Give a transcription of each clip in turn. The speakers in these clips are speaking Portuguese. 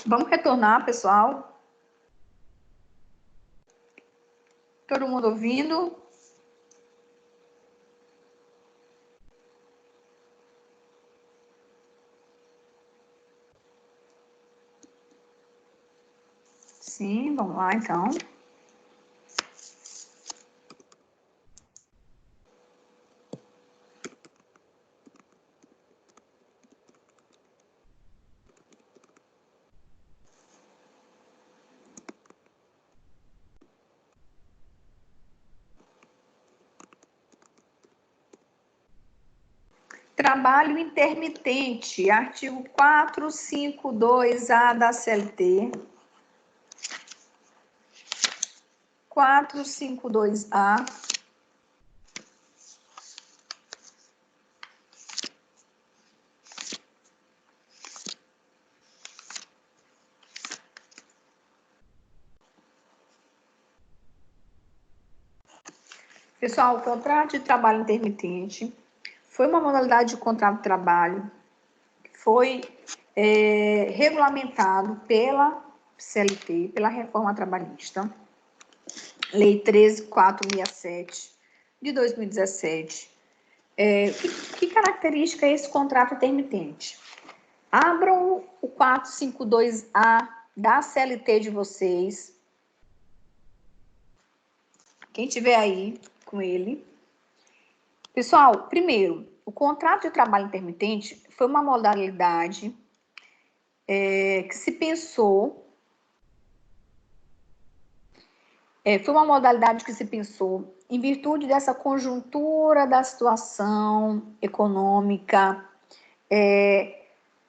Vamos retornar, pessoal? Todo mundo ouvindo? Sim, vamos lá, então. Trabalho intermitente, artigo 452A da CLT. 452A. Pessoal, o contrato de trabalho intermitente foi uma modalidade de contrato de trabalho que foi regulamentado pela CLT, pela Reforma Trabalhista, Lei 13.467 de 2017. Que característica é esse contrato intermitente? Abram o 452A da CLT de vocês. Quem tiver aí com ele. Pessoal, primeiro, o contrato de trabalho intermitente foi uma modalidade que se pensou, em virtude dessa conjuntura da situação econômica,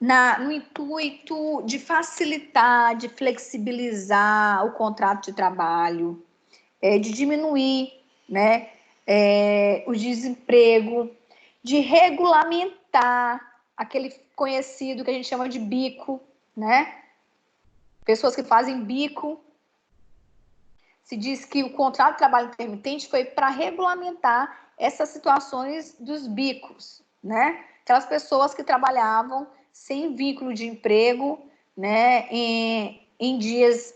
no intuito de facilitar, de flexibilizar o contrato de trabalho, de diminuir, né, o desemprego, de regulamentar aquele conhecido que a gente chama de bico, né? Pessoas que fazem bico. Se diz que o contrato de trabalho intermitente foi para regulamentar essas situações dos bicos, né? Aquelas pessoas que trabalhavam sem vínculo de emprego, né? Em dias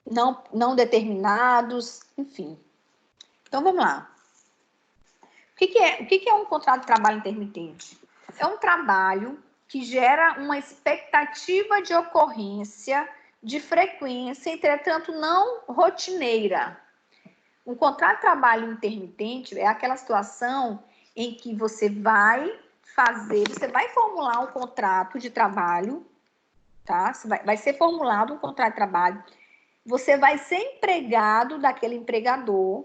não determinados, enfim. Então, vamos lá. O que é um contrato de trabalho intermitente? É um trabalho que gera uma expectativa de ocorrência de frequência, entretanto, não rotineira. Um contrato de trabalho intermitente é aquela situação em que você vai formular um contrato de trabalho, tá? Vai ser formulado um contrato de trabalho. Você vai ser empregado daquele empregador,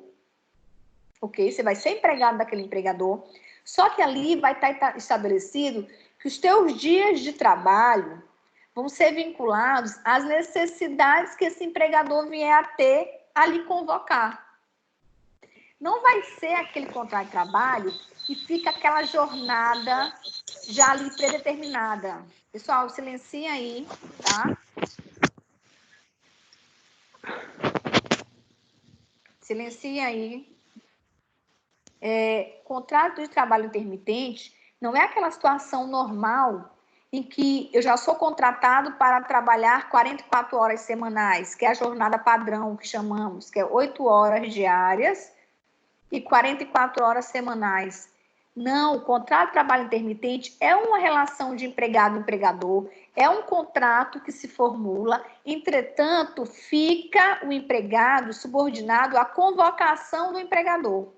ok? Você vai ser empregado daquele empregador, só que ali vai estar estabelecido que os teus dias de trabalho vão ser vinculados às necessidades que esse empregador vier a ter a lhe convocar. Não vai ser aquele contrato de trabalho que fica aquela jornada já ali predeterminada. Pessoal, silencia aí, tá? Silencia aí. Contrato de trabalho intermitente não é aquela situação normal em que eu já sou contratado para trabalhar 44 horas semanais, que é a jornada padrão que chamamos, que é 8 horas diárias e 44 horas semanais. Não, o contrato de trabalho intermitente é uma relação de empregado-empregador, é um contrato que se formula, entretanto, fica o empregado subordinado à convocação do empregador.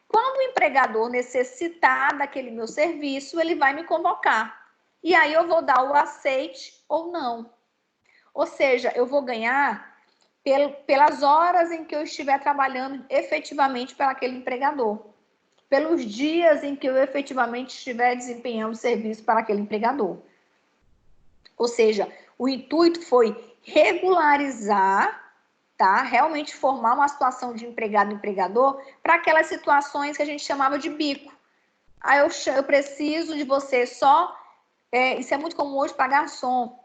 Quando o empregador necessitar daquele meu serviço, ele vai me convocar. E aí eu vou dar o aceite ou não. Ou seja, eu vou ganhar pelas horas em que eu estiver trabalhando efetivamente para aquele empregador. Pelos dias em que eu efetivamente estiver desempenhando serviço para aquele empregador. Ou seja, o intuito foi regularizar, tá? Realmente formar uma situação de empregado-empregador para aquelas situações que a gente chamava de bico. Aí eu preciso de você só, isso é muito comum hoje para garçom.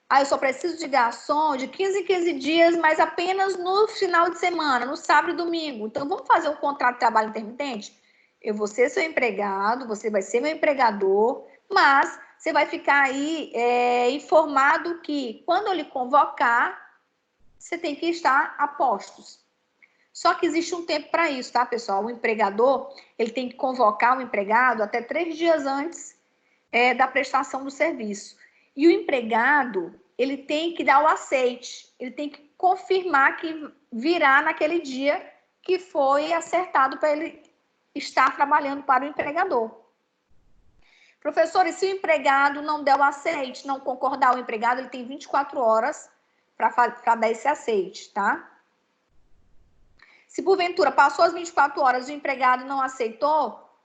Aí eu só preciso de garçom de 15 em 15 dias, mas apenas no final de semana, no sábado e domingo. Então, vamos fazer um contrato de trabalho intermitente? Eu vou ser seu empregado, você vai ser meu empregador, mas você vai ficar aí informado que quando eu lhe convocar, você tem que estar a postos. Só que existe um tempo para isso, tá, pessoal? O empregador, ele tem que convocar o empregado até 3 dias antes da prestação do serviço. E o empregado, ele tem que dar o aceite, ele tem que confirmar que virá naquele dia que foi acertado para ele estar trabalhando para o empregador. Professor, e se o empregado não der o aceite, não concordar, o empregado ele tem 24 horas para dar esse aceite, tá? Se porventura passou as 24 horas e o empregado não aceitou,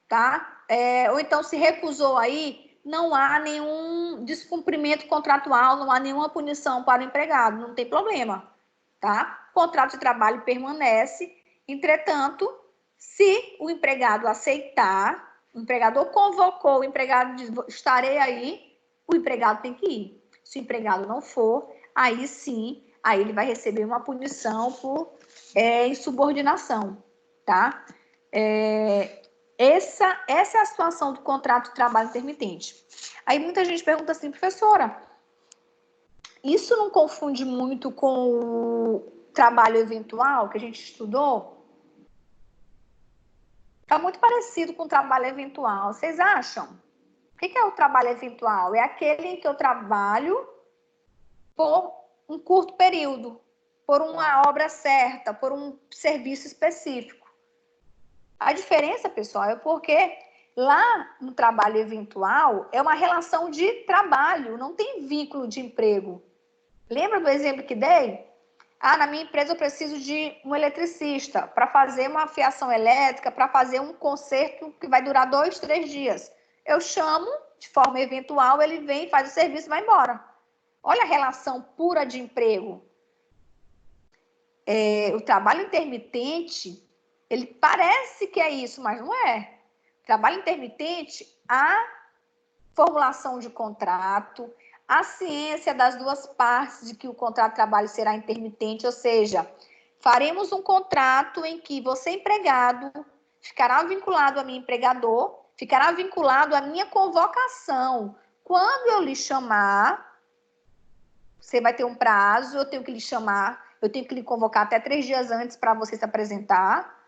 tá? Ou então se recusou aí, não há nenhum descumprimento contratual, não há nenhuma punição para o empregado, não tem problema, tá? O contrato de trabalho permanece, entretanto, se o empregado aceitar, o empregador convocou, o empregado diz, estarei aí, o empregado tem que ir. Se o empregado não for, aí sim, aí ele vai receber uma punição por insubordinação, tá? Essa é a situação do contrato de trabalho intermitente. Aí muita gente pergunta assim, professora, isso não confunde muito com o trabalho eventual que a gente estudou? Está muito parecido com o trabalho eventual. Vocês acham? O que é o trabalho eventual? É aquele em que eu trabalho por um curto período, por uma obra certa, por um serviço específico. A diferença, pessoal, é porque lá no trabalho eventual é uma relação de trabalho, não tem vínculo de emprego. Lembra do exemplo que dei? Na minha empresa eu preciso de um eletricista para fazer uma fiação elétrica, para fazer um conserto que vai durar 2, 3 dias. Eu chamo de forma eventual, ele vem, faz o serviço e vai embora. Olha a relação pura de emprego. O trabalho intermitente, ele parece que é isso, mas não é. Trabalho intermitente, a formulação de contrato, a ciência das duas partes de que o contrato de trabalho será intermitente, ou seja, faremos um contrato em que você, empregado, ficará vinculado a mim, empregador, ficará vinculado à minha convocação. Quando eu lhe chamar, você vai ter um prazo, eu tenho que lhe chamar, eu tenho que lhe convocar até 3 dias antes para você se apresentar.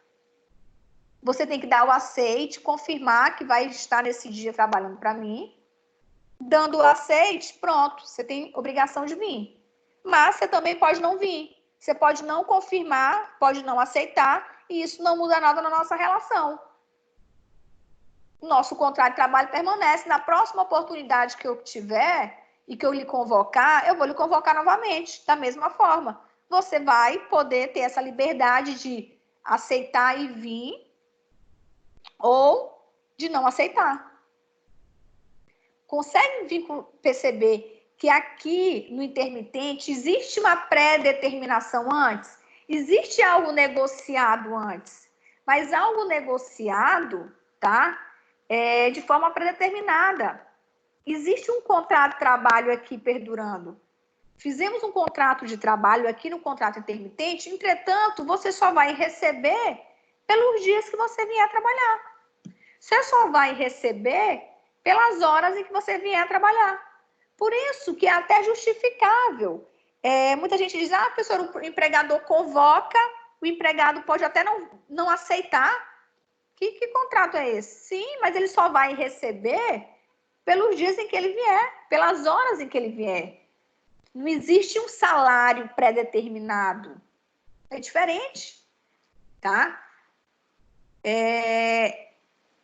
Você tem que dar o aceite, confirmar que vai estar nesse dia trabalhando para mim. Dando o aceite, pronto, você tem obrigação de vir. Mas você também pode não vir. Você pode não confirmar, pode não aceitar, e isso não muda nada na nossa relação. Nosso contrato de trabalho permanece. Na próxima oportunidade que eu tiver e que eu lhe convocar, eu vou lhe convocar novamente, da mesma forma. Você vai poder ter essa liberdade de aceitar e vir, ou de não aceitar. Consegue perceber que aqui no intermitente existe uma pré-determinação antes? Existe algo negociado antes, mas algo negociado, tá? De forma pré-determinada. Existe um contrato de trabalho aqui perdurando. Fizemos um contrato de trabalho aqui no contrato intermitente, entretanto, você só vai receber pelos dias que você vier trabalhar. Você só vai receber pelas horas em que você vier trabalhar. Por isso que é até justificável. Muita gente diz, professor, o empregador convoca, o empregado pode até não aceitar. Que contrato é esse? Sim, mas ele só vai receber pelos dias em que ele vier, pelas horas em que ele vier. Não existe um salário pré-determinado. É diferente, tá?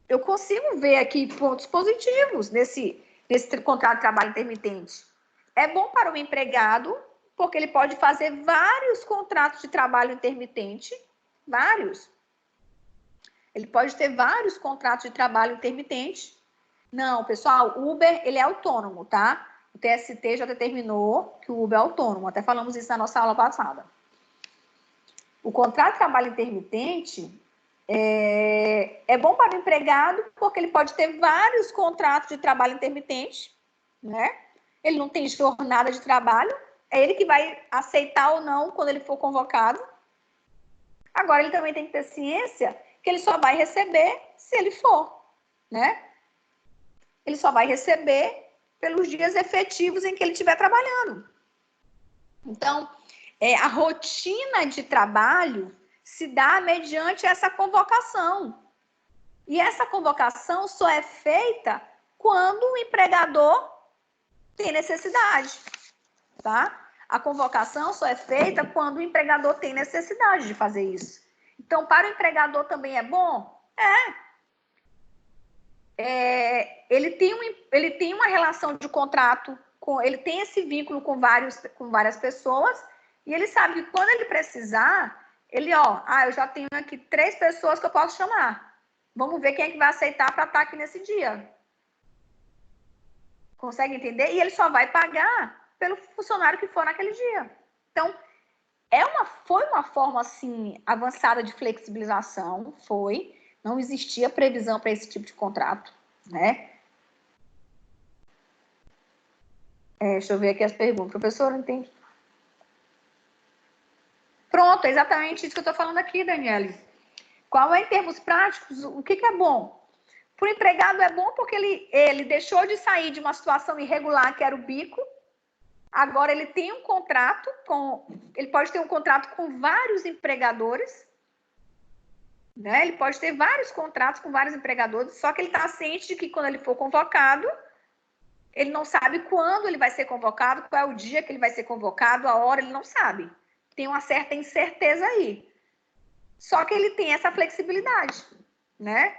Eu consigo ver aqui pontos positivos nesse contrato de trabalho intermitente. É bom para o empregado, porque ele pode fazer vários contratos de trabalho intermitente, vários. Ele pode ter vários contratos de trabalho intermitente. Não, pessoal, o Uber, ele é autônomo, tá? O TST já determinou que o Uber é autônomo, até falamos isso na nossa aula passada. O contrato de trabalho intermitente é bom para o empregado, porque ele pode ter vários contratos de trabalho intermitente, né? Ele não tem jornada de trabalho, é ele que vai aceitar ou não quando ele for convocado. Agora, ele também tem que ter ciência que ele só vai receber se ele for, né? ele só vai receber pelos dias efetivos em que ele estiver trabalhando. Então, a rotina de trabalho se dá mediante essa convocação. E essa convocação só é feita quando o empregador tem necessidade, tá? A convocação só é feita quando o empregador tem necessidade de fazer isso. Então, para o empregador também é bom? Ele tem uma relação de contrato, ele tem esse vínculo com várias pessoas, e ele sabe que quando ele precisar, eu já tenho aqui 3 pessoas que eu posso chamar. Vamos ver quem é que vai aceitar para estar aqui nesse dia. Consegue entender? E ele só vai pagar pelo funcionário que for naquele dia. Então, foi uma forma, assim, avançada de flexibilização, não existia previsão para esse tipo de contrato, né? Deixa eu ver aqui as perguntas. Professor, não entende? Pronto, é exatamente isso que eu estou falando aqui, Daniele. Qual é, em termos práticos, o que é bom? Para o empregado é bom porque ele deixou de sair de uma situação irregular, que era o bico. Agora ele tem um contrato ele pode ter um contrato com vários empregadores, né? Ele pode ter vários contratos com vários empregadores, só que ele está ciente de que quando ele for convocado, ele não sabe quando ele vai ser convocado, qual é o dia que ele vai ser convocado, a hora, ele não sabe. Tem uma certa incerteza aí. Só que ele tem essa flexibilidade, né?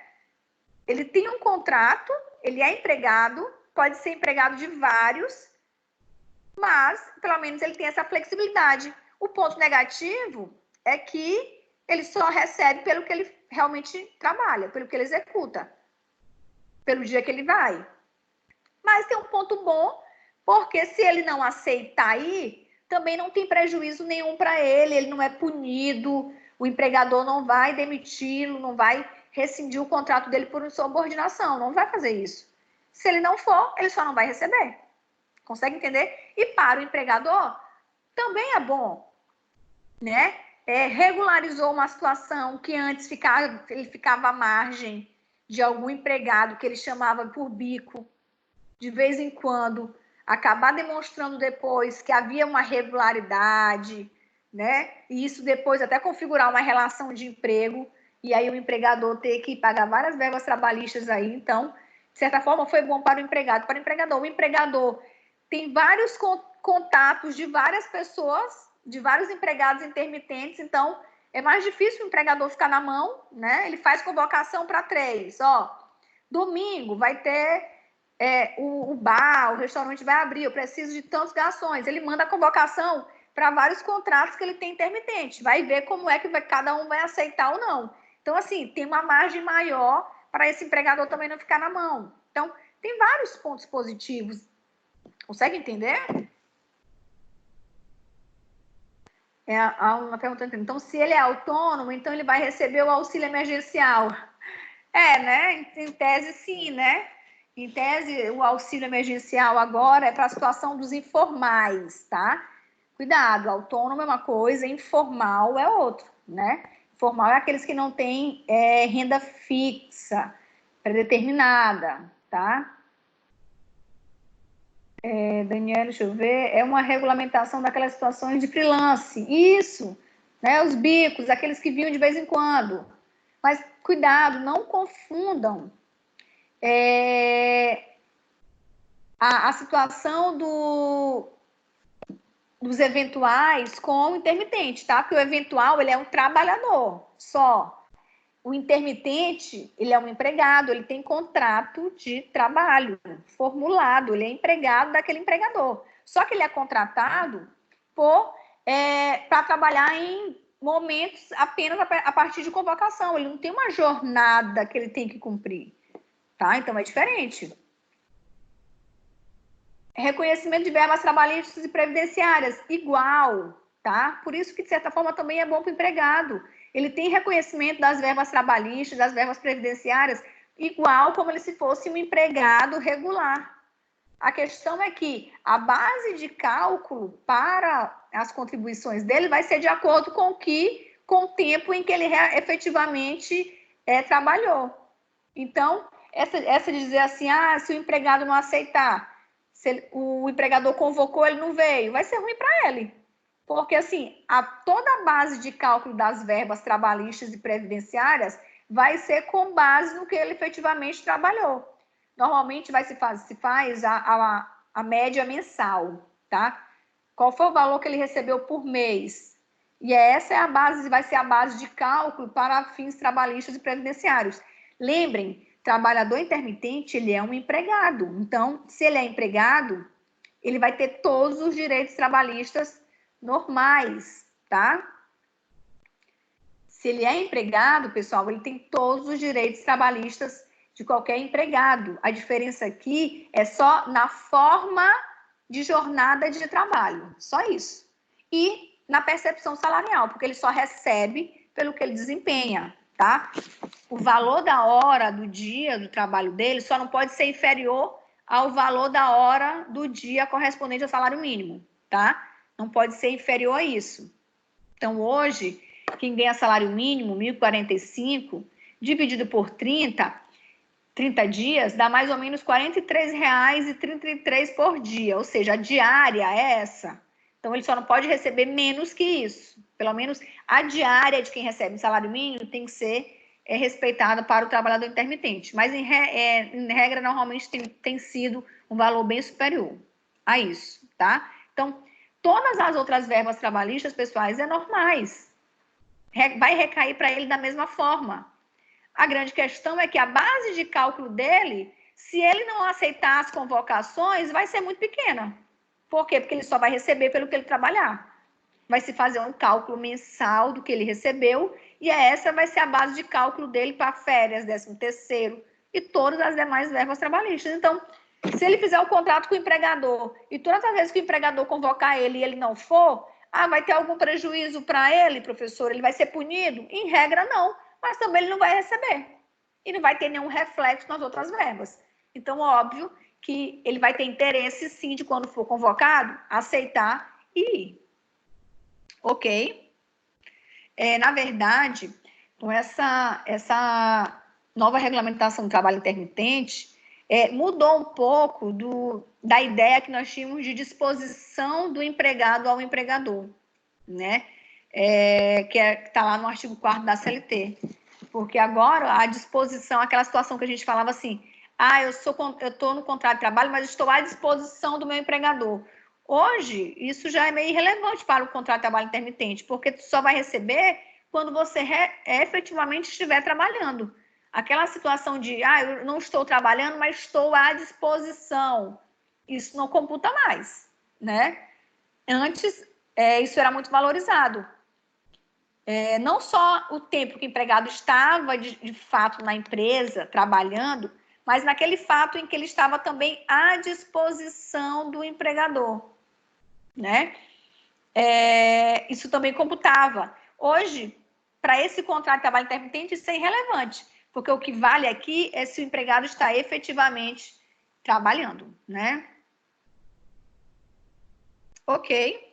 Ele tem um contrato, ele é empregado, pode ser empregado de vários, mas pelo menos ele tem essa flexibilidade. O ponto negativo é que ele só recebe pelo que ele realmente trabalha, pelo que ele executa, pelo dia que ele vai. Mas tem um ponto bom, porque se ele não aceitar ir, também não tem prejuízo nenhum para ele, ele não é punido, o empregador não vai demiti-lo, não vai rescindir o contrato dele por insubordinação, não vai fazer isso. Se ele não for, ele só não vai receber. Consegue entender? E para o empregador, também é bom, né? Regularizou uma situação que antes ele ficava à margem de algum empregado que ele chamava por bico, de vez em quando, acabar demonstrando depois que havia uma regularidade, né? E isso depois até configurar uma relação de emprego, e aí o empregador ter que pagar várias verbas trabalhistas aí. Então, de certa forma, foi bom para o empregado. Para o empregador, tem vários contatos de várias pessoas, de vários empregados intermitentes, então é mais difícil o empregador ficar na mão, né? Ele faz convocação para 3, domingo vai ter o bar, o restaurante vai abrir, eu preciso de tantos garçons. Ele manda a convocação para vários contratos que ele tem intermitente, vai ver como é que cada um vai aceitar ou não. Então, assim, tem uma margem maior para esse empregador também não ficar na mão. Então, tem vários pontos positivos. Consegue entender? Uma pergunta. Então, se ele é autônomo, então ele vai receber o auxílio emergencial. Né? Em tese, sim, né? Em tese, o auxílio emergencial agora é para a situação dos informais, tá? Cuidado, autônomo é uma coisa, informal é outro, né? Informal é aqueles que não têm renda fixa, predeterminada, tá? Daniela, deixa eu ver, é uma regulamentação daquelas situações de freelance, isso, né? Os bicos, aqueles que vinham de vez em quando. Mas cuidado, não confundam a situação dos eventuais com o intermitente, tá? Porque o eventual, ele é um trabalhador só. O intermitente, ele é um empregado, ele tem contrato de trabalho formulado, ele é empregado daquele empregador. Só que ele é contratado para trabalhar em momentos apenas a partir de convocação. Ele não tem uma jornada que ele tem que cumprir, tá? Então, é diferente. Reconhecimento de verbas trabalhistas e previdenciárias, igual, tá? Por isso que, de certa forma, também é bom para o empregado. Ele tem reconhecimento das verbas trabalhistas, das verbas previdenciárias, igual como ele se fosse um empregado regular. A questão é que a base de cálculo para as contribuições dele vai ser de acordo com o tempo em que ele efetivamente trabalhou. Então, essa de dizer assim, se o empregado não aceitar, se o empregador convocou, ele não veio, vai ser ruim para ele. Porque, assim, toda a base de cálculo das verbas trabalhistas e previdenciárias vai ser com base no que ele efetivamente trabalhou. Normalmente se faz a média mensal, tá? Qual foi o valor que ele recebeu por mês? E essa é a base, vai ser a base de cálculo para fins trabalhistas e previdenciários. Lembrem, trabalhador intermitente, ele é um empregado. Então, se ele é empregado, ele vai ter todos os direitos trabalhistas normais, tá? Se ele é empregado, pessoal, ele tem todos os direitos trabalhistas de qualquer empregado. A diferença aqui é só na forma de jornada de trabalho, só isso. E na percepção salarial, porque ele só recebe pelo que ele desempenha, tá? O valor da hora do dia do trabalho dele só não pode ser inferior ao valor da hora do dia correspondente ao salário mínimo, tá? Não pode ser inferior a isso. Então, hoje, quem ganha salário mínimo, 1.045, dividido por 30 dias, dá mais ou menos R$ 43,33 por dia, ou seja, a diária é essa. Então, ele só não pode receber menos que isso. Pelo menos a diária de quem recebe salário mínimo tem que ser respeitada para o trabalhador intermitente. Mas, em regra, normalmente tem sido um valor bem superior a isso, tá? Então, todas as outras verbas trabalhistas, pessoais, é normais. Vai recair para ele da mesma forma. A grande questão é que a base de cálculo dele, se ele não aceitar as convocações, vai ser muito pequena. Por quê? Porque ele só vai receber pelo que ele trabalhar. Vai se fazer um cálculo mensal do que ele recebeu, e essa vai ser a base de cálculo dele para férias, 13º e todas as demais verbas trabalhistas. Então, se ele fizer o contrato com o empregador e todas as vezes que o empregador convocar ele e ele não for, vai ter algum prejuízo para ele, professor? Ele vai ser punido? Em regra, não. Mas também ele não vai receber. E não vai ter nenhum reflexo nas outras verbas. Então, óbvio que ele vai ter interesse, sim, de quando for convocado, aceitar e ir. Ok? Na verdade, com essa nova regulamentação do trabalho intermitente, mudou um pouco da ideia que nós tínhamos de disposição do empregado ao empregador, né? Que está lá no artigo 4º da CLT. Porque agora a disposição, aquela situação que a gente falava assim, eu estou no contrato de trabalho, mas estou à disposição do meu empregador. Hoje, isso já é meio irrelevante para o contrato de trabalho intermitente, porque tu só vai receber quando você efetivamente estiver trabalhando. Aquela situação de, eu não estou trabalhando, mas estou à disposição. Isso não computa mais, né? Antes, isso era muito valorizado. Não só o tempo que o empregado estava, de fato, na empresa, trabalhando, mas naquele fato em que ele estava também à disposição do empregador, né? Isso também computava. Hoje, para esse contrato de trabalho intermitente, isso é irrelevante, porque o que vale aqui é se o empregado está efetivamente trabalhando, né? Ok.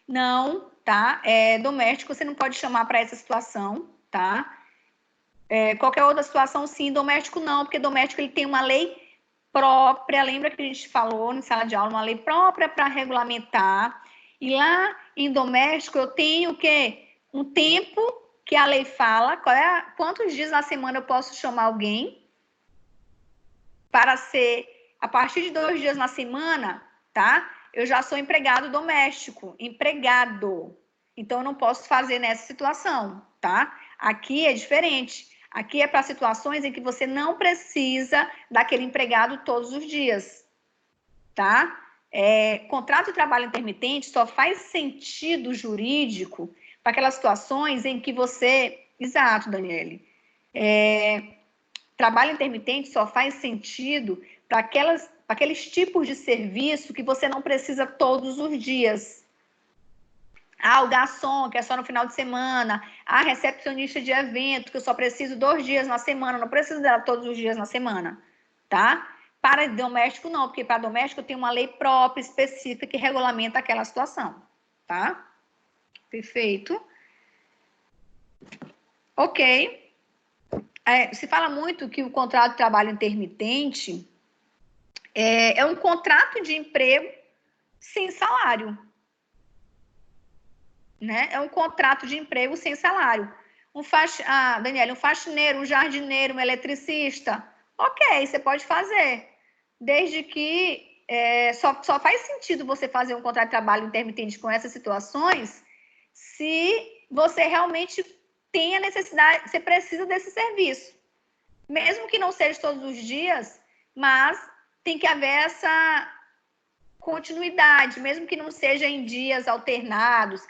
Não, tá? Doméstico você não pode chamar para essa situação, tá? Qualquer outra situação, sim. Doméstico não, porque doméstico ele tem uma lei própria. Lembra que a gente falou em sala de aula, uma lei própria para regulamentar. E lá em doméstico eu tenho o quê? Um tempo que a lei fala, quantos dias na semana eu posso chamar alguém para ser, a partir de 2 dias na semana, tá? Eu já sou empregado doméstico, empregado. Então, eu não posso fazer nessa situação, tá? Aqui é diferente. Aqui é para situações em que você não precisa daquele empregado todos os dias, tá? Contrato de trabalho intermitente só faz sentido jurídico para aquelas situações em que você... Exato, Daniele. Trabalho intermitente só faz sentido para aqueles tipos de serviço que você não precisa todos os dias. O garçom, que é só no final de semana. A recepcionista de evento, que eu só preciso 2 dias na semana. Não preciso dela todos os dias na semana, tá? Para doméstico, não, porque para doméstico tem uma lei própria, específica, que regulamenta aquela situação, tá? Perfeito. Ok. Se fala muito que o contrato de trabalho intermitente é um contrato de emprego sem salário, né? É um contrato de emprego sem salário. Daniela, um faxineiro, um jardineiro, um eletricista, ok, você pode fazer, desde que só faz sentido você fazer um contrato de trabalho intermitente com essas situações se você realmente tem a necessidade, você precisa desse serviço. Mesmo que não seja todos os dias, mas tem que haver essa continuidade, mesmo que não seja em dias alternados.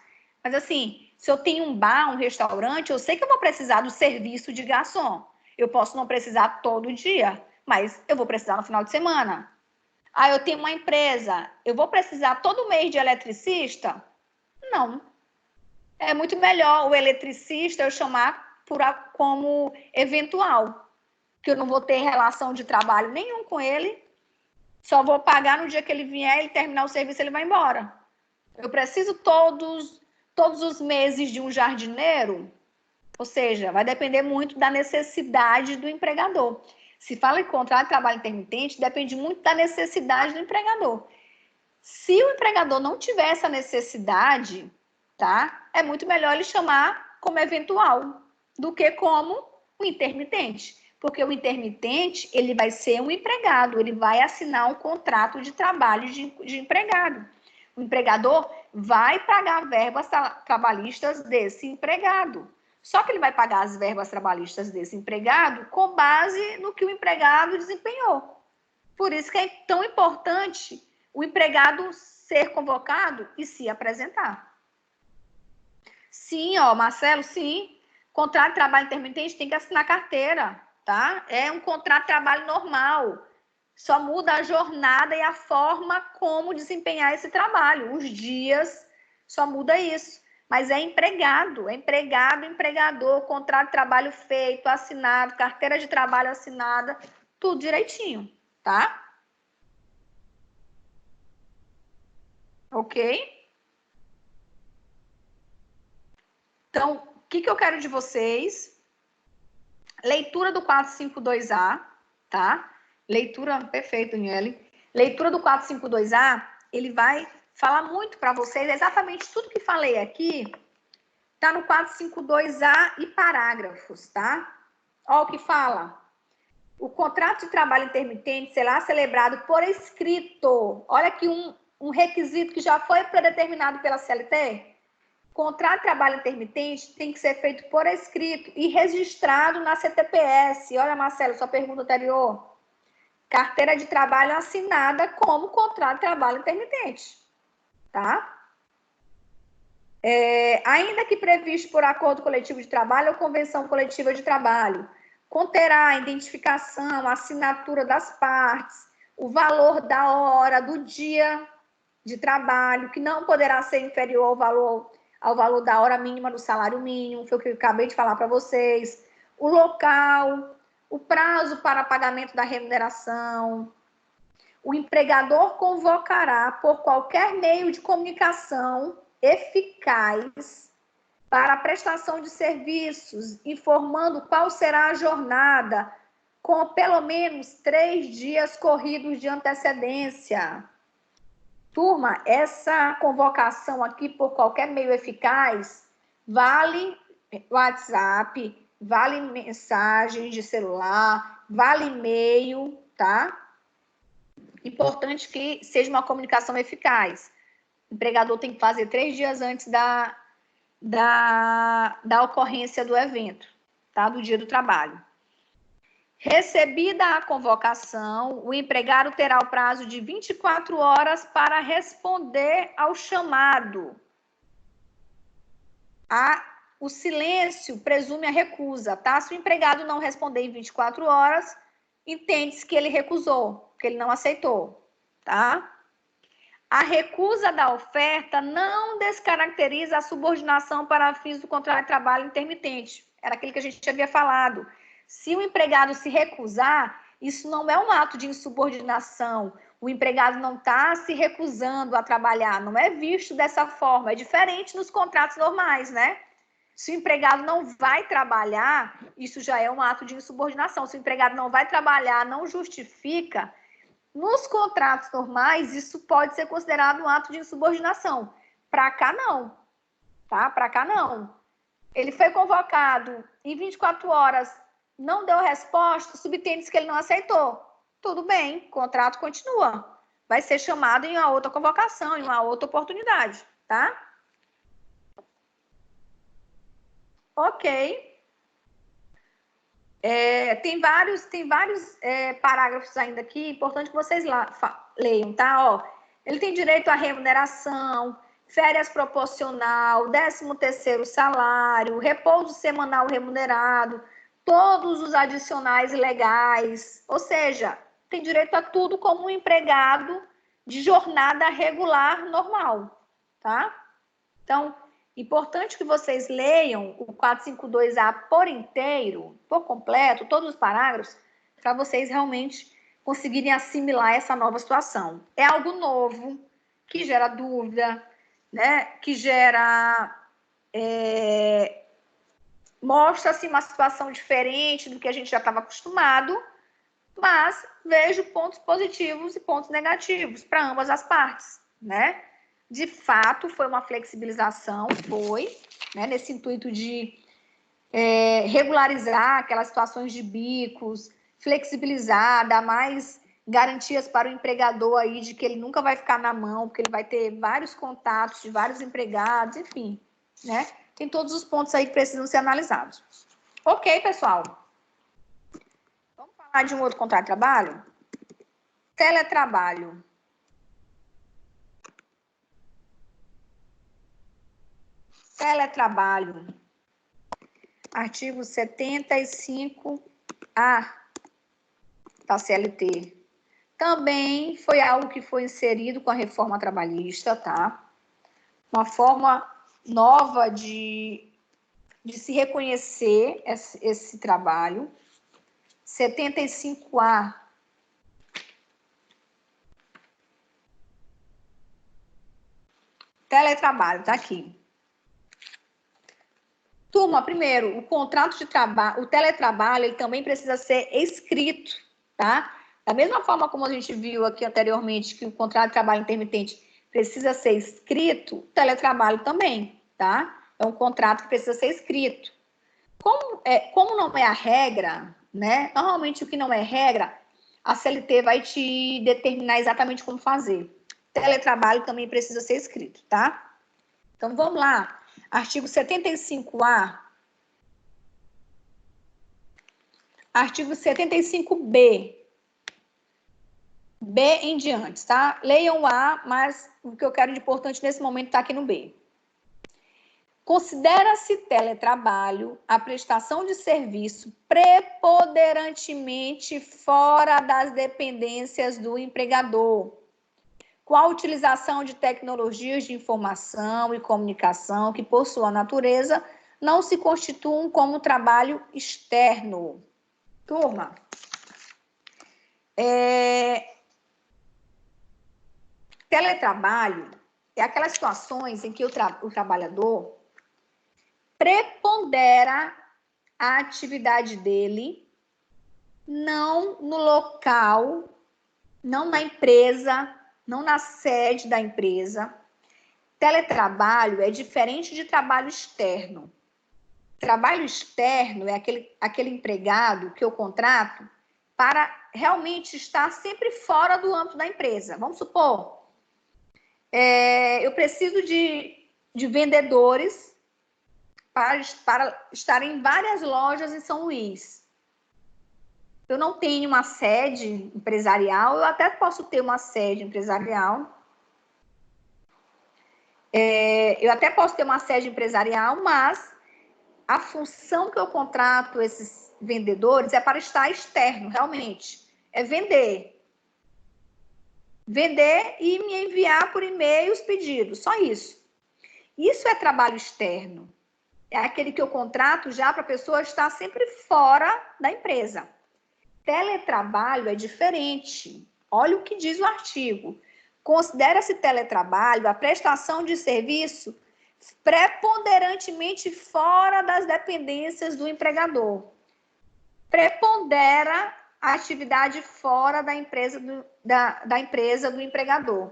Mas assim, se eu tenho um bar, um restaurante, eu sei que eu vou precisar do serviço de garçom. Eu posso não precisar todo dia, mas eu vou precisar no final de semana. Eu tenho uma empresa, eu vou precisar todo mês de eletricista? Não. É muito melhor o eletricista eu chamar como eventual, que eu não vou ter relação de trabalho nenhum com ele, só vou pagar no dia que ele vier, ele terminar o serviço, ele vai embora. Eu preciso todos os meses de um jardineiro? Ou seja, vai depender muito da necessidade do empregador. Se fala em contrato de trabalho intermitente, depende muito da necessidade do empregador. Se o empregador não tiver essa necessidade, tá? É muito melhor ele chamar como eventual do que como um intermitente. Porque o intermitente, ele vai ser um empregado, ele vai assinar um contrato de trabalho de empregado. O empregador vai pagar verbas trabalhistas desse empregado. Só que ele vai pagar as verbas trabalhistas desse empregado com base no que o empregado desempenhou. Por isso que é tão importante o empregado ser convocado e se apresentar. Sim, Marcelo, sim. Contrato de trabalho intermitente tem que assinar carteira, tá? É um contrato de trabalho normal. Só muda a jornada e a forma como desempenhar esse trabalho. Os dias, só muda isso. Mas é empregado, empregador, contrato de trabalho feito, assinado, carteira de trabalho assinada, tudo direitinho, tá? Ok? Então, o que eu quero de vocês? Leitura do 452A, tá? Leitura, perfeito, Daniele. Leitura do 452A, ele vai falar muito para vocês, exatamente tudo que falei aqui, tá no 452A e parágrafos, tá? Olha o que fala. O contrato de trabalho intermitente será celebrado por escrito. Olha aqui um requisito que já foi predeterminado pela CLT. Contrato de trabalho intermitente tem que ser feito por escrito e registrado na CTPS. Olha, Marcelo, sua pergunta anterior. Carteira de trabalho assinada como contrato de trabalho intermitente, tá? Ainda que previsto por acordo coletivo de trabalho ou convenção coletiva de trabalho, conterá a identificação, a assinatura das partes, o valor da hora, do dia de trabalho, que não poderá ser inferior ao valor da hora mínima do salário mínimo, foi o que eu acabei de falar para vocês, o local, o prazo para pagamento da remuneração. O empregador convocará por qualquer meio de comunicação eficaz para a prestação de serviços, informando qual será a jornada, com pelo menos 3 dias corridos de antecedência. Turma, essa convocação aqui por qualquer meio eficaz vale WhatsApp, vale mensagens de celular, vale e-mail, tá? Importante que seja uma comunicação eficaz. O empregador tem que fazer 3 dias antes da ocorrência do evento, tá? Do dia do trabalho. Recebida a convocação, o empregado terá o prazo de 24 horas para responder ao chamado. O silêncio presume a recusa, tá? Se o empregado não responder em 24 horas, entende-se que ele recusou, que ele não aceitou, tá? A recusa da oferta não descaracteriza a subordinação para fins do contrato de trabalho intermitente. Era aquilo que a gente havia falado. Se o empregado se recusar, Isso não é um ato de insubordinação. O empregado não está se recusando a trabalhar, não é visto dessa forma. É diferente nos contratos normais, né? Se o empregado não vai trabalhar, isso já é um ato de insubordinação. Se o empregado não vai trabalhar, não justifica, nos contratos normais, isso pode ser considerado um ato de insubordinação. Para cá, não. Tá? Para cá, não. Ele foi convocado em 24 horas, não deu resposta, subtende-se que ele não aceitou. Tudo bem, o contrato continua. Vai ser chamado em uma outra convocação, em uma outra oportunidade, tá? Ok. Tem vários parágrafos ainda aqui, importante que vocês leiam, tá? Ó, ele tem direito à remuneração, férias proporcional, 13º salário, repouso semanal remunerado, todos os adicionais legais, ou seja, tem direito a tudo como um empregado de jornada regular normal, tá? Então, importante que vocês leiam o 452A por inteiro, por completo, todos os parágrafos, para vocês realmente conseguirem assimilar essa nova situação. É algo novo, que gera dúvida, né? Que gera... mostra-se uma situação diferente do que a gente já estava acostumado, mas vejo pontos positivos e pontos negativos para ambas as partes, né? De fato, foi uma flexibilização, né, nesse intuito de regularizar aquelas situações de bicos, flexibilizar, dar mais garantias para o empregador aí de que ele nunca vai ficar na mão, porque ele vai ter vários contatos de vários empregados, enfim, né? Tem todos os pontos aí que precisam ser analisados. Ok, pessoal. Vamos falar de um outro contrato de trabalho? Teletrabalho. Teletrabalho. Artigo 75A da CLT. Também foi algo que foi inserido com a reforma trabalhista, tá? Uma forma nova de se reconhecer esse trabalho. 75A. Teletrabalho, tá aqui. Turma, primeiro, o contrato de trabalho, o teletrabalho, ele também precisa ser escrito, tá? Da mesma forma como a gente viu aqui anteriormente que o contrato de trabalho intermitente precisa ser escrito, o teletrabalho também, tá? É um contrato que precisa ser escrito. Como não é a regra, né? Normalmente o que não é regra, a CLT vai te determinar exatamente como fazer. Teletrabalho também precisa ser escrito, tá? Então, vamos lá. Artigo 75A. Artigo 75B. B em diante, tá? Leiam o A, mas o que eu quero de importante nesse momento está aqui no B. Considera-se teletrabalho a prestação de serviço preponderantemente fora das dependências do empregador, com a utilização de tecnologias de informação e comunicação que, por sua natureza, não se constituam como trabalho externo. Turma, teletrabalho é aquelas situações em que o trabalhador prepondera a atividade dele não no local, não na empresa, não na sede da empresa. Teletrabalho é diferente de trabalho externo. Trabalho externo é aquele empregado que eu contrato para realmente estar sempre fora do âmbito da empresa. Vamos supor, eu preciso de vendedores para estar em várias lojas em São Luís. Eu não tenho uma sede empresarial, eu até posso ter uma sede empresarial. Mas a função que eu contrato esses vendedores é para estar externo, realmente. É vender. Vender e me enviar por e-mail os pedidos, só isso. Isso é trabalho externo. É aquele que eu contrato já para a pessoa estar sempre fora da empresa. Teletrabalho é diferente. Olha o que diz o artigo. Considera-se teletrabalho a prestação de serviço preponderantemente fora das dependências do empregador. Prepondera a atividade fora da empresa do empregador.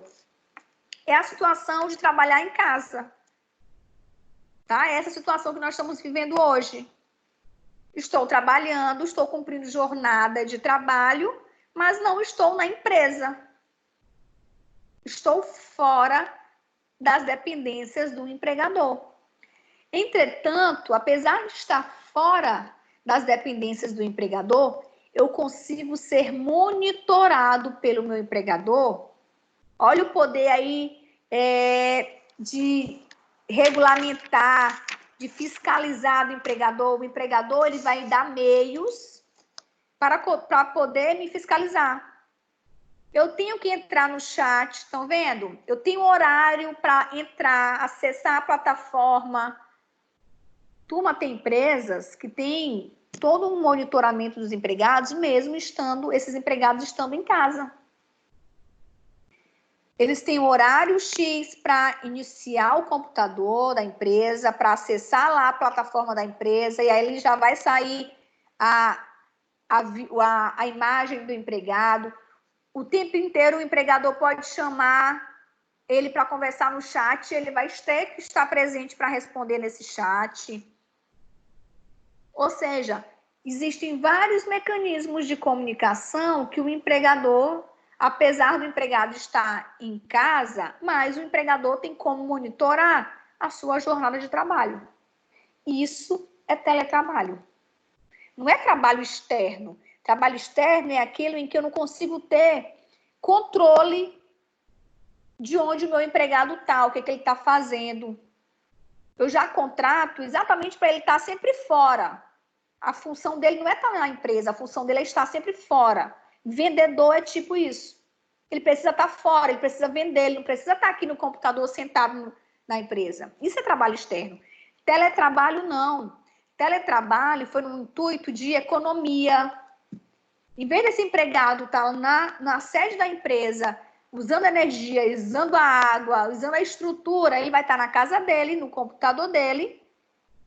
É a situação de trabalhar em casa. Tá? Essa situação que nós estamos vivendo hoje. Estou trabalhando, estou cumprindo jornada de trabalho, mas não estou na empresa. Estou fora das dependências do empregador. Entretanto, apesar de estar fora das dependências do empregador, eu consigo ser monitorado pelo meu empregador. Olha o poder aí de regulamentar, de fiscalizar do empregador. O empregador ele vai dar meios para poder me fiscalizar. Eu tenho que entrar no chat, estão vendo? Eu tenho horário para entrar, acessar a plataforma. Turma, tem empresas que têm todo um monitoramento dos empregados, mesmo esses empregados estando em casa. Eles têm horário X para iniciar o computador da empresa, para acessar lá a plataforma da empresa, e aí ele já vai sair a imagem do empregado. O tempo inteiro o empregador pode chamar ele para conversar no chat, ele vai ter que estar presente para responder nesse chat. Ou seja, existem vários mecanismos de comunicação que o empregador, apesar do empregado estar em casa, mas o empregador tem como monitorar a sua jornada de trabalho. Isso é teletrabalho. Não é trabalho externo. Trabalho externo é aquilo em que eu não consigo ter controle de onde o meu empregado está, o que ele está fazendo. Eu já contrato exatamente para ele estar sempre fora. A função dele não é estar na empresa, a função dele é estar sempre fora. Vendedor é tipo isso. Ele precisa estar fora, ele precisa vender, ele não precisa estar aqui no computador sentado na empresa. Isso é trabalho externo. Teletrabalho, não. Teletrabalho foi no intuito de economia. Em vez desse empregado estar na sede da empresa, usando energia, usando a água, usando a estrutura, ele vai estar na casa dele, no computador dele.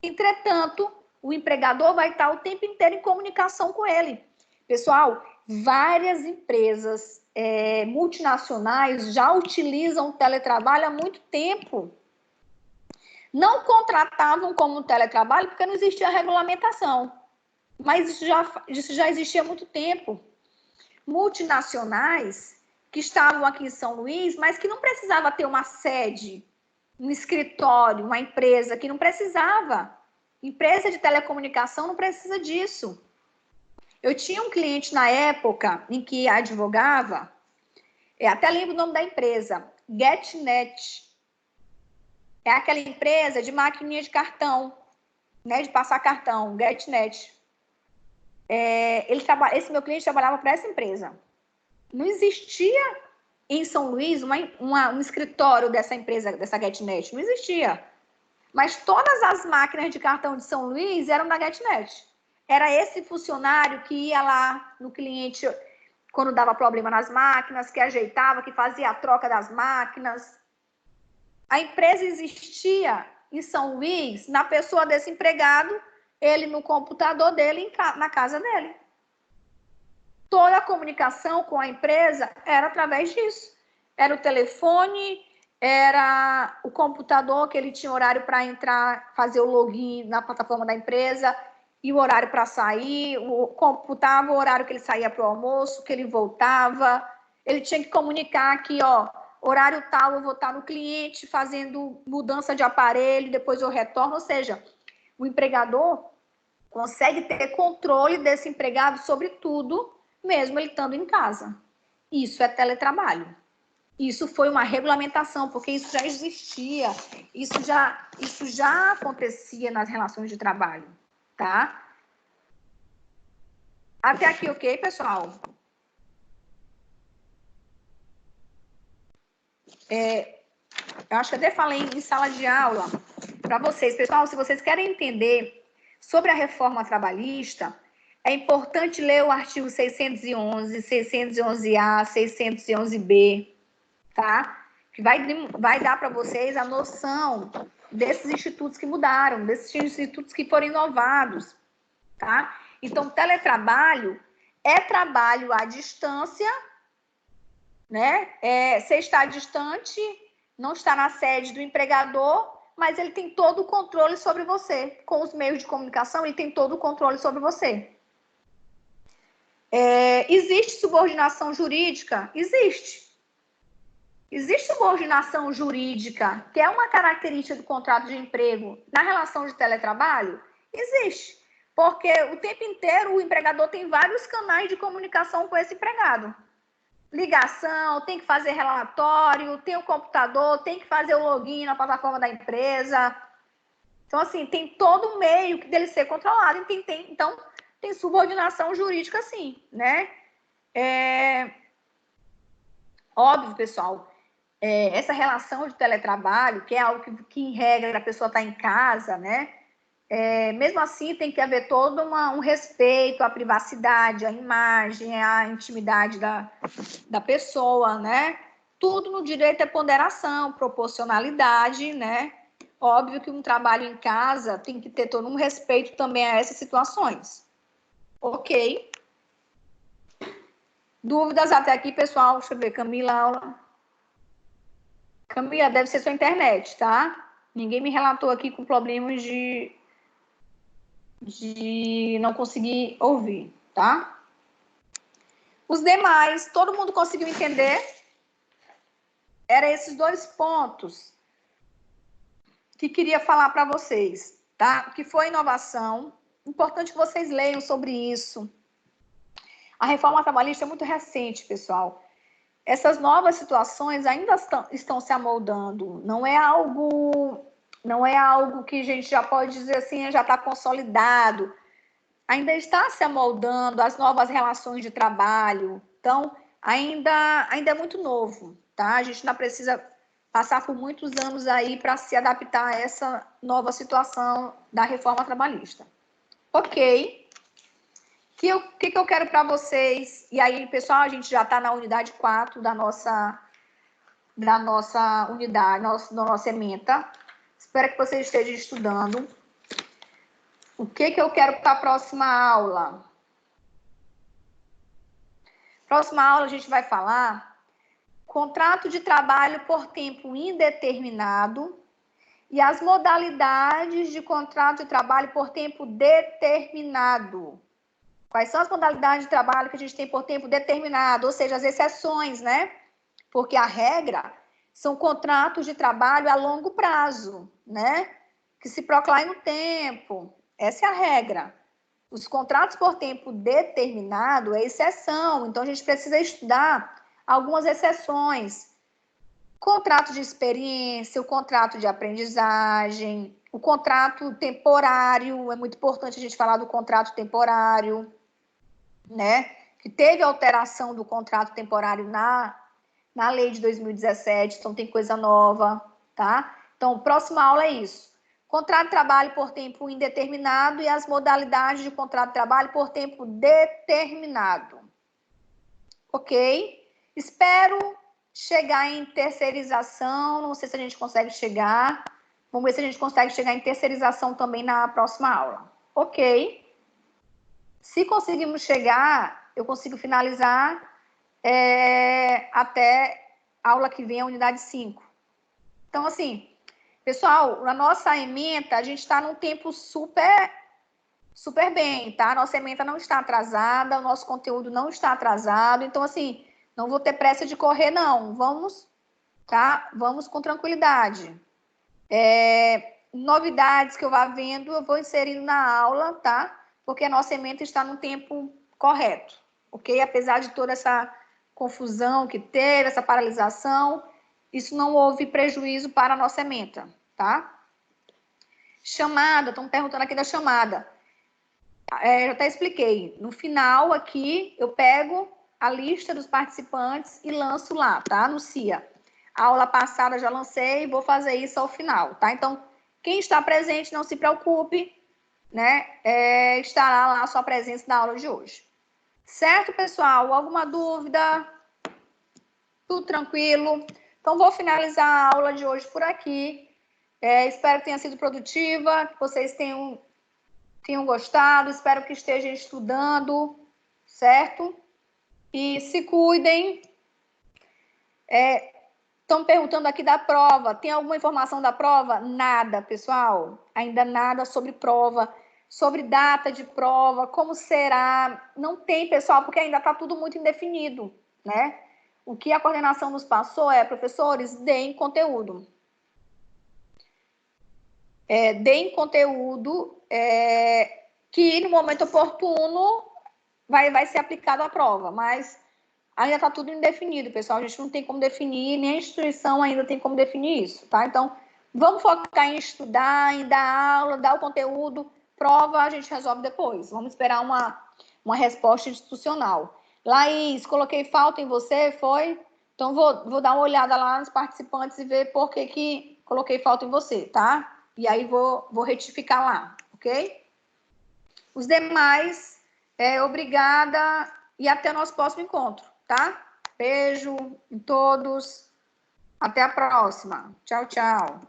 Entretanto, o empregador vai estar o tempo inteiro em comunicação com ele. Pessoal, várias empresas multinacionais já utilizam o teletrabalho há muito tempo. Não contratavam como teletrabalho porque não existia regulamentação. Mas isso já existia há muito tempo. Multinacionais que estavam aqui em São Luís, mas que não precisava ter uma sede, um escritório, uma empresa, que não precisava. Empresa de telecomunicação não precisa disso. Eu tinha um cliente na época em que advogava, até lembro o nome da empresa, GetNet. É aquela empresa de maquininha de cartão, né, de passar cartão, GetNet. Esse meu cliente trabalhava para essa empresa. Não existia em São Luís um escritório dessa empresa, dessa GetNet. Não existia. Mas todas as máquinas de cartão de São Luís eram da GetNet. Era esse funcionário que ia lá no cliente quando dava problema nas máquinas, que ajeitava, que fazia a troca das máquinas. A empresa existia em São Luís na pessoa desse empregado, ele no computador dele, na casa dele. Toda a comunicação com a empresa era através disso. Era o telefone, era o computador, que ele tinha horário para entrar, fazer o login na plataforma da empresa, e o horário para sair, computava o horário que ele saía para o almoço, que ele voltava. Ele tinha que comunicar que, horário tal, eu vou estar no cliente fazendo mudança de aparelho, depois eu retorno. Ou seja, o empregador consegue ter controle desse empregado sobre tudo, mesmo ele estando em casa. Isso é teletrabalho. Isso foi uma regulamentação, porque isso já existia, isso já acontecia nas relações de trabalho, tá? Até aqui, ok, pessoal? Eu acho que até falei em sala de aula para vocês. Pessoal, se vocês querem entender sobre a reforma trabalhista, É importante ler o artigo 611, 611A, 611B, tá? Que vai dar para vocês a noção desses institutos que mudaram, desses institutos que foram inovados, tá? Então, teletrabalho é trabalho à distância, né? Você está distante, não está na sede do empregador, mas ele tem todo o controle sobre você. Com os meios de comunicação, ele tem todo o controle sobre você. Existe subordinação jurídica? Existe. Existe subordinação jurídica, que é uma característica do contrato de emprego na relação de teletrabalho? Existe. Porque o tempo inteiro o empregador tem vários canais de comunicação com esse empregado. Ligação, tem que fazer relatório, tem o computador, tem que fazer o login na plataforma da empresa. Então, assim, tem todo o meio dele ser controlado. Então, tem subordinação jurídica, sim, né? Óbvio, pessoal, essa relação de teletrabalho, que é algo que em regra, a pessoa está em casa, né? Mesmo assim, tem que haver todo um respeito à privacidade, à imagem, à intimidade da pessoa, né? Tudo no direito à ponderação, proporcionalidade, né? Óbvio que um trabalho em casa tem que ter todo um respeito também a essas situações. Ok? Dúvidas até aqui, pessoal? Deixa eu ver, Camila, aula. Camila, deve ser sua internet, tá? Ninguém me relatou aqui com problemas de não conseguir ouvir, tá? Os demais, todo mundo conseguiu entender? Era esses dois pontos que queria falar para vocês, tá? Que foi inovação. Importante que vocês leiam sobre isso. A reforma trabalhista é muito recente, pessoal. Essas novas situações ainda estão se amoldando. Não é algo que a gente já pode dizer assim, já está consolidado. Ainda está se amoldando as novas relações de trabalho. Então, ainda é muito novo, tá? A gente ainda precisa passar por muitos anos aí para se adaptar a essa nova situação da reforma trabalhista. Ok. O que eu quero para vocês? E aí, pessoal, a gente já está na unidade 4 da nossa unidade, da nossa ementa. Espero que vocês estejam estudando. O que eu quero para a próxima aula? Próxima aula a gente vai falar contrato de trabalho por tempo indeterminado e as modalidades de contrato de trabalho por tempo determinado. Quais são as modalidades de trabalho que a gente tem por tempo determinado, ou seja, as exceções, né? Porque a regra são contratos de trabalho a longo prazo, né? Que se proclamam no tempo. Essa é a regra. Os contratos por tempo determinado é exceção, então a gente precisa estudar algumas exceções. Contrato de experiência, o contrato de aprendizagem, o contrato temporário, é muito importante a gente falar do contrato temporário, né? Que teve alteração do contrato temporário na lei de 2017, então tem coisa nova, tá? Então, próxima aula é isso. Contrato de trabalho por tempo indeterminado e as modalidades de contrato de trabalho por tempo determinado. Ok? Espero chegar em terceirização, não sei se a gente consegue chegar. Vamos ver se a gente consegue chegar em terceirização também na próxima aula. Ok? Se conseguirmos chegar, eu consigo finalizar até a aula que vem, a unidade 5. Então, assim, pessoal, na nossa ementa, a gente está num tempo super bem, tá? Nossa ementa não está atrasada, o nosso conteúdo não está atrasado. Então, assim, não vou ter pressa de correr, não. Vamos, tá? Vamos com tranquilidade. Novidades que eu vá vendo, eu vou inserindo na aula, tá? Porque a nossa ementa está no tempo correto, ok? Apesar de toda essa confusão que teve, essa paralisação, isso não houve prejuízo para a nossa ementa, tá? Chamada, estão perguntando aqui da chamada. Eu até expliquei. No final aqui, eu pego a lista dos participantes e lanço lá, tá? No CIA. A aula passada já lancei, vou fazer isso ao final, tá? Então, quem está presente, não se preocupe, né, estará lá a sua presença na aula de hoje. Certo, pessoal? Alguma dúvida? Tudo tranquilo? Então, vou finalizar a aula de hoje por aqui. Espero que tenha sido produtiva, que vocês tenham gostado, espero que estejam estudando, certo? E se cuidem. Estão perguntando aqui da prova. Tem alguma informação da prova? Nada, pessoal. Ainda nada sobre prova, sobre data de prova, como será. Não tem, pessoal, porque ainda está tudo muito indefinido, né? O que a coordenação nos passou professores, deem conteúdo. Deem conteúdo que no momento oportuno vai ser aplicado à prova, mas ainda está tudo indefinido, pessoal. A gente não tem como definir, nem a instituição ainda tem como definir isso, tá? Então, vamos focar em estudar, em dar aula, dar o conteúdo. Prova a gente resolve depois. Vamos esperar uma resposta institucional. Laís, coloquei falta em você, foi? Então, vou dar uma olhada lá nos participantes e ver por que coloquei falta em você, tá? E aí, vou retificar lá, ok? Os demais, obrigada e até o nosso próximo encontro, tá? Beijo em todos. Até a próxima. Tchau, tchau.